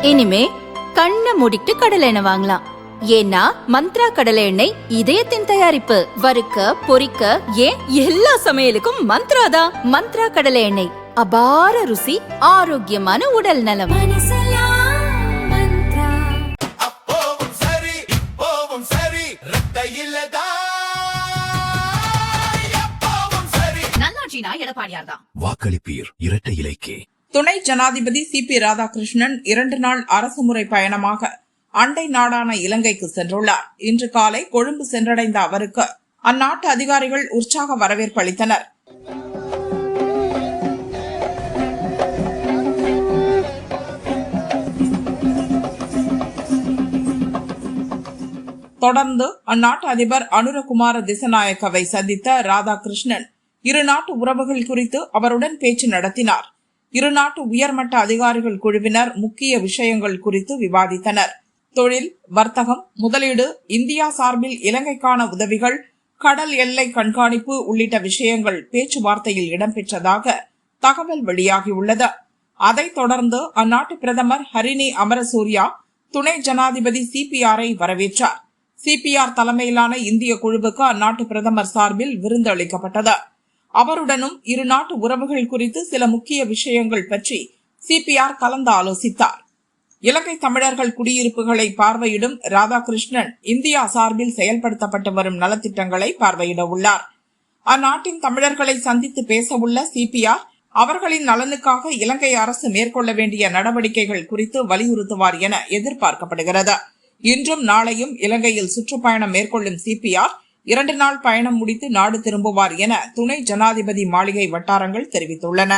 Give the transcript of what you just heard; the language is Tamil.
இனிமே கண்ணை மூடிட்டு கடலை எண்ணெய் வாங்கலாம். ஏன்னா மந்த்ரா கடலை எண்ணெய் இதயத்தின் தயாரிப்பு. வறுக்க பொரிக்க ஏன் எல்லா சமையலுக்கும் மந்த்ரா தான். மந்த்ரா கடலை எண்ணெய், அபார ருசி, ஆரோக்கியமான உடல் நலம். வாக்களிப்பீர் இரட்டை இலைக்கே. துணை ஜனாதிபதி சி.பி. ராதாகிருஷ்ணன் 2 நாள் அரசுமுறை பயணமாக அண்டை நாடான இலங்கைக்கு சென்றுள்ளார். இன்று காலை கொழும்பு சென்றடைந்த அவருக்கு அந்நாட்டு அதிகாரிகள் உற்சாக வரவேற்பு அளித்தனர். தொடர்ந்து அந்நாட்டு அதிபர் அனுரகுமார திசநாயக்கவை சந்தித்த ராதாகிருஷ்ணன் இருநாட்டு உறவுகள் குறித்து அவருடன் பேச்சு நடத்தினார். இருநாட்டு உயர்மட்ட அதிகாரிகள் குழுவினர் முக்கிய விஷயங்கள் குறித்து விவாதித்தனர். தொழில், வர்த்தகம், முதலீடு, இந்தியா சார்பில் இலங்கைக்கான உதவிகள், கடல் எல்லை கண்காணிப்பு உள்ளிட்ட விஷயங்கள் பேச்சுவார்த்தையில் இடம்பெற்றதாக தகவல் வெளியாகியுள்ளது. அதைத் தொடர்ந்து அந்நாட்டு பிரதமர் ஹரினி அமரசூரியா துணை ஜனாதிபதி சிபிஆரை வரவேற்றார். சிபிஆர் தலைமையிலான இந்திய குழுவுக்கு அந்நாட்டு பிரதமர் சார்பில் விருந்து அளிக்கப்பட்டது. அவருடனும் இருநாட்டு உறவுகள் குறித்து சில முக்கிய விஷயங்கள் பற்றி சிபிஆர் கலந்து ஆலோசித்தார். இலங்கை தமிழர்கள் குடியிருப்புகளை பார்வையிடும் ராதாகிருஷ்ணன் இந்தியா சார்பில் செயல்படுத்தப்பட்டு வரும் நலத்திட்டங்களை பார்வையிட உள்ளார். அந்நாட்டின் தமிழர்களை சந்தித்து பேச உள்ள சிபிஆர் அவர்களின் நலனுக்காக இலங்கை அரசு மேற்கொள்ள வேண்டிய நடவடிக்கைகள் குறித்து வலியுறுத்துவார் என எதிர்பார்க்கப்படுகிறது. இன்றும் நாளையும் இலங்கையில் சுற்றுப்பயணம் மேற்கொள்ளும் சிபிஆர் 2 நாள் பயணம் முடித்து நாடு திரும்புவார் என துணை ஜனாதிபதி மாளிகை வட்டாரங்கள் தெரிவித்துள்ளன.